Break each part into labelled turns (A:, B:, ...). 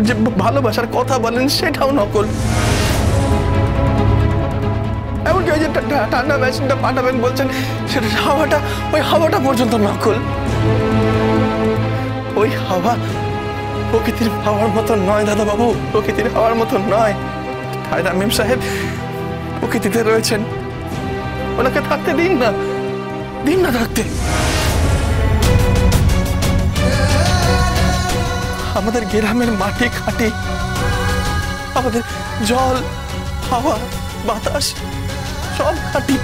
A: যে ভালোবাসার কথা বলেন সেটাও নকল। এমনকি ওই যে ঠান্ডা মেশিনটা পাঠাবেন বলছেন সেটা ওই হাওয়াটা পর্যন্ত নকল। ওই হাওয়া প্রকৃতির হাওয়ার মতো নয় দাদা বাবু, প্রকৃতির হাওয়ার মতো নয়। ফায়দা মেম সাহেব প্রকৃতিতে রয়েছেন, ওনাকে থাকতে দিন না থাকতে। আমাদের গ্রামের মাটি খাঁটি, আমাদের জল হাওয়া বাতাস সব খাঁটি,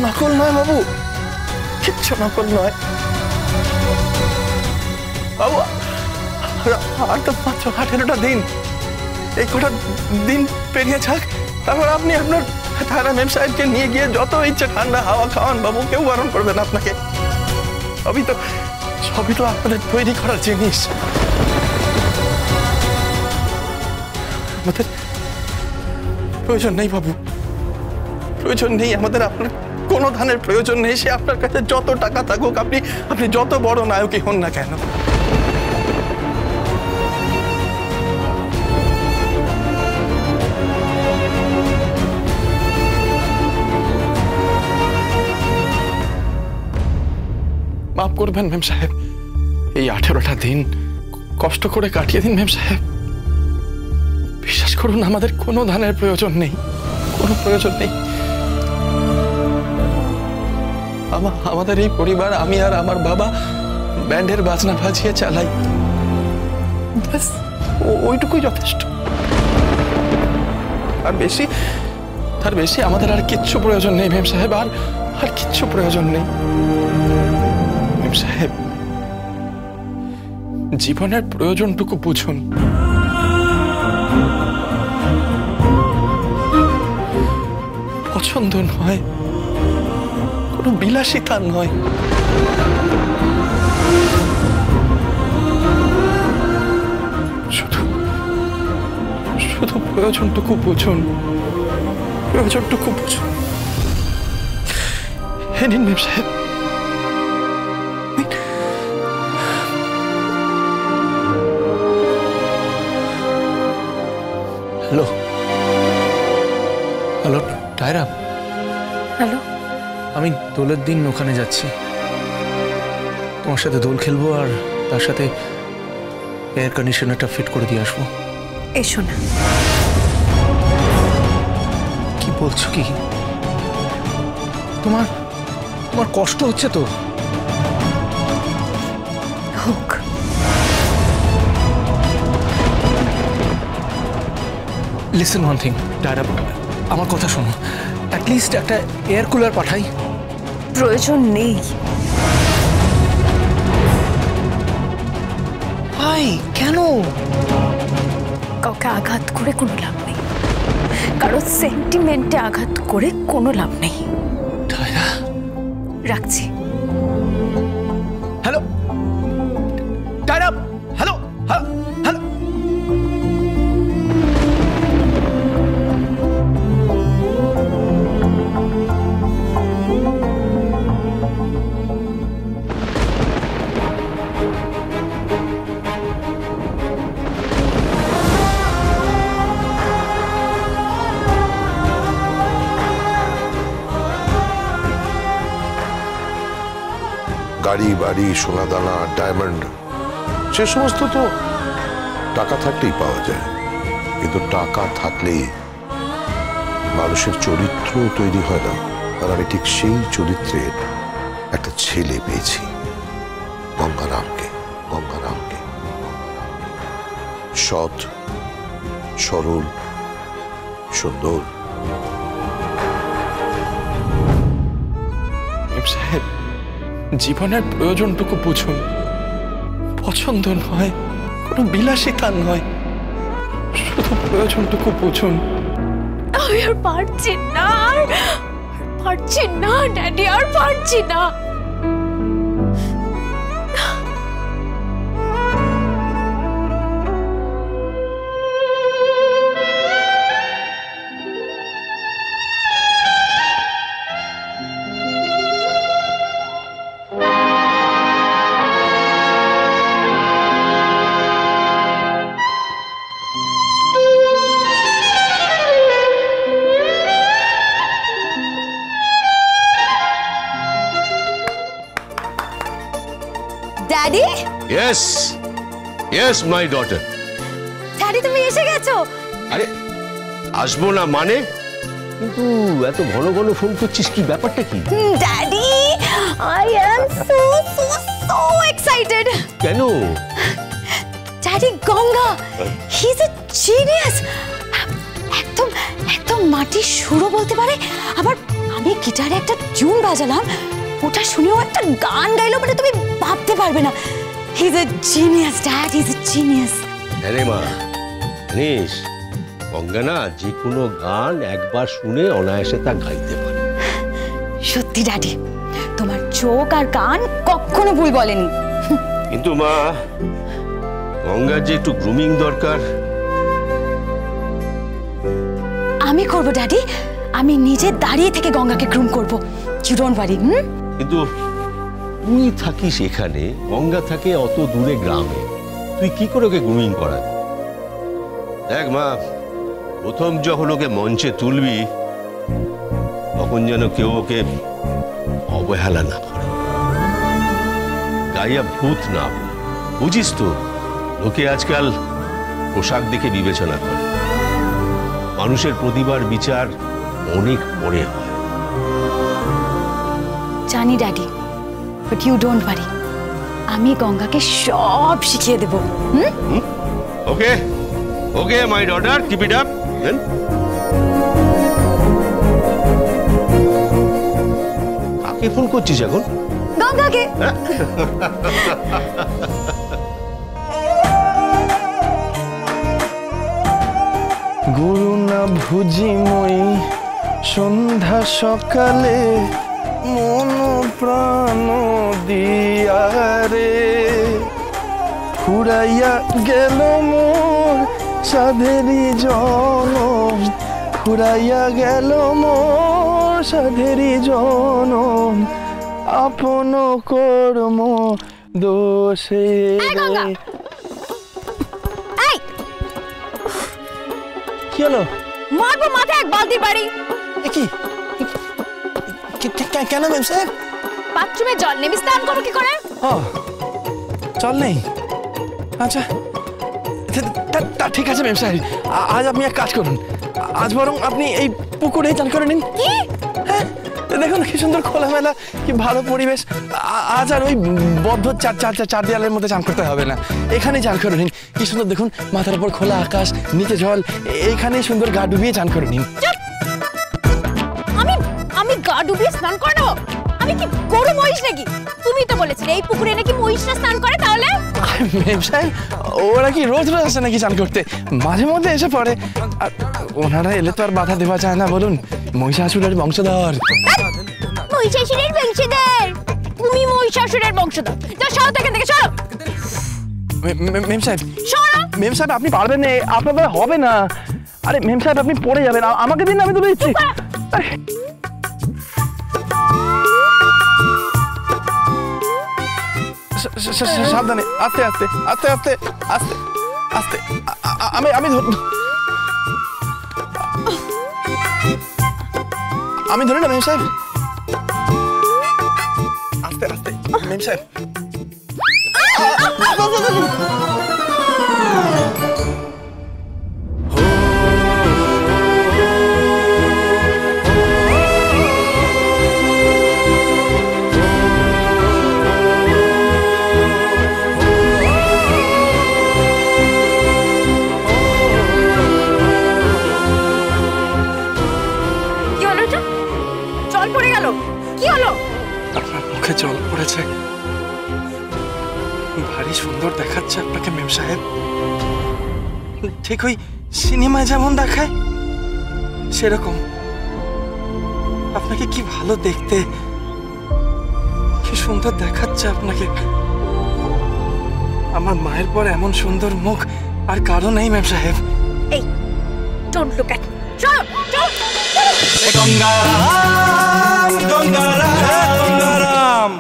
A: নকল নয় বাবু, কিচ্ছু নকল নয় বাবু। আর তো মাত্র 18টা দিন, এই কটা দিন পেরিয়ে যাক, তারপর আপনি আপনার থানা মেম সাহেবকে নিয়ে গিয়ে যত ইচ্ছে ঠান্ডা হাওয়া খাওয়ান বাবু, কেউ বারণ করবেন আপনাকে। সবই তো আপনাদের তৈরি করার জিনিস। আমাদের প্রয়োজন নেই বাবু, প্রয়োজন নেই আমাদের। আপনার কোনো ধানের প্রয়োজন নেই, সে আপনার কাছে যত টাকা থাকুক, আপনি যত বড় নায়কই হন না কেন। মাফ করবেন মেম সাহেব, এই 18টা দিন কষ্ট করে কাটিয়ে দিন মেম সাহেব। বিশ্বাস করুন, আমাদের কোনো ধানের প্রয়োজন নেই, কোনো প্রয়োজন নেই। আমাদের এই পরিবার, আমি আর আমার বাবা ব্যান্ডের বাজনা বাজিয়ে চালাই, ব্যাস ওইটুকুই যথেষ্ট। তার বেশি আমাদের আর কিচ্ছু প্রয়োজন নেই মেম সাহেব, আর কিচ্ছু প্রয়োজন নেই মেম সাহেব। জীবনের প্রয়োজনটুকু বুঝুন। পছন্দ নয়, কোনো বিলাসিতা নয়, শুধু প্রয়োজনটুকু বুঝুন, প্রয়োজনটুকু বুঝুন। হে নিন মেম সাহেব। Hello hello tiara.
B: হ্যালো,
A: আমি দোলের দিন ওখানে যাচ্ছি, তোমার সাথে দোল খেলবো আর তার সাথে এয়ার কন্ডিশনারটা ফিট করে দিয়ে আসবো।
B: এসো না।
A: কি বলছো কি? তোমার কষ্ট হচ্ছে তো?
B: হোক।
A: লিসেন ওয়ান থিং টায়রা, আমার কথা শোনো, অ্যাটলিস্ট একটা এয়ার কুলার পাঠাই।
B: প্রয়োজন নেই।
A: ভাই কেন?
B: কাউকে আঘাত করে কোনো লাভ নেই, কারো সেন্টিমেন্টে আঘাত করে কোনো লাভ নেই।
A: টায়রা,
B: রাখছি।
A: Hello tiara, hello hello hello.
C: গাড়ি বাড়ি সোনাদানা ডায়মন্ড সে সমস্ত তো টাকা থাকলেই পাওয়া যায়, কিন্তু টাকা থাকলেই মানুষের চরিত্র তৈরি হয় না। আর আমি ঠিক সেই চরিত্রের একটা ছেলে পেয়েছি, গঙ্গারামকে। সৎ, সরল, সুন্দর।
A: সাহেব, জীবনের প্রয়োজনটুকু বুঝুন। পছন্দ নয়, কোনো বিলাসিতা নয়, শুধু প্রয়োজনটুকু বুঝুন।
B: আমি আর পারছি না ড্যাডি, আর পারছি না।
D: Yes yes my daughter.
B: Daddy তুমি এসে গেছো?
D: আরে আসবো না মানে? কিন্তু এত ঘন ঘন ফোন করছিস, কি ব্যাপারটা কি?
B: Daddy I am so excited.
D: কেন?
B: Daddy Ganga he is a genius. একদম একদম মাটির সুরও বলতে পারে, আবার আমি গিটারে একটা টিউন বাজালাম, ওটা শুনেও একটা গান গাইলো, মানে তুমি ভাবতে পারবে না। হি is a genius dad, he is a genius.
D: আরে মা জানিস, গঙ্গা না যে কোনো গান একবার শুনে অনায়াসে তা গাইতে পারে।
B: সত্যি ড্যাডি, তোমার চোখ আর কান কখনো ভুল বলেনি।
D: কিন্তু মা, গঙ্গার যে একটু গ্রুমিং দরকার।
B: আমি করব ড্যাডি, আমি নিজে দাঁড়িয়ে থেকে গঙ্গাকে গ্রুম করব, ইউ ডোন্ট ওয়ারি।
D: কিন্তু তুই থাকিস এখানে, গঙ্গা থাকে অত দূরে গ্রামে, তুই কি করে ওকে গ্রুমিং করাবি? দেখ মা, প্রথম যখন ওকে মঞ্চে তুলবি তখন যেন কেউ ওকে অবহেলা না করে, গাইয়া ভূত না বলে। বুঝিস তো, লোকে আজকাল পোশাক দেখে বিবেচনা করে, মানুষের প্রতিভার বিচার অনেক পরে হয়।
B: জানি daddy, but you don't worry, আমি গঙ্গাকে সব শিখিয়ে দেব।
D: Okay okay my daughter, keep it up. কাকে ফোন করছিস এখন?
B: গঙ্গাকে।
A: গুরু না ভুজি মই সন্ধ্যা সকালে মন প্রাণ দিয়ারে, ফুরাইয়া গেল মোর সাধেরি জনম, ফুরাইয়া গেল মোর সাধেরি জনম, আপন কর্ম দোষে। কি হলো?
B: মারবো মাথায় এক বালতি বাড়ি।
A: কেন ম্যাম সাহেব?
B: বাথরুমে জল নেই, স্নান করবো কি করে?
A: জল নেই? আচ্ছা তা ঠিক আছে ম্যাম সাহেব, আজ আপনি এক কাজ করুন, আজ বরং আপনি এই পুকুরে চান করে নিন।
B: কি?
A: হ্যাঁ, দেখুন কি সুন্দর খোলামেলা, কি ভালো পরিবেশ। আজ আর ওই বদ্ধ চার দেয়ালের মধ্যে চান করতে হবে না, এখানেই চান করে নিন। কি সুন্দর দেখুন, মাথার উপর খোলা আকাশ, নিচে জল, এইখানেই সুন্দর গা ডুবিয়ে চান করে নিন।
B: আমি গা ডুবিয়ে স্নান করে নেবো? আমি কি গরু মহিষ নাকি? তুমি তো বলেছিলে এই পুকুরে নাকি মহিষরা স্নান করে। তাহলে
A: ম্যাম সাহেব, ওরা কি রোজ রোজ আসে নাকি চান করতে? মাঝে মধ্যে এসে পড়ে, আর ওনারা এলে তো আর বাধা দেওয়া যায় না, বলুন। মহিষাসুরের বংশধর।
B: মহিষাসুরের বংশধর? তুমি মহিষাসুরের বংশধর? যাও, সরো এখান থেকে, সরো।
A: মেম সাহেব,
B: সরো।
A: মেম সাহেব আপনি পারবেন না, আপনার দ্বারা হবে না। আরে মেম সাহেব আপনি পড়ে যাবেন, আমাকে দিন, আমি তুলে দিচ্ছি। সাবধানে, আস্তে আস্তে আস্তে আস্তে আস্তে আস্তে। আমি আমি ধরি না মেম সাহেব, আস্তে আস্তে মেম সাহেব। জল পড়েছে, ভারী সুন্দর দেখাচ্ছে আপনাকে মেম সাহেব, ঠিক ওই সিনেমায় যেমন দেখায় সেরকম। আপনাকে কি ভালো দেখতে, কি সুন্দর দেখাচ্ছে আপনাকে। আমার মায়ের পর এমন সুন্দর মুখ আর কারো নেই মেম সাহেব।
B: এই ডোন্ট লুক অ্যাট মি, চলো চলো।
A: গঙ্গারাম গঙ্গারাম গঙ্গারাম।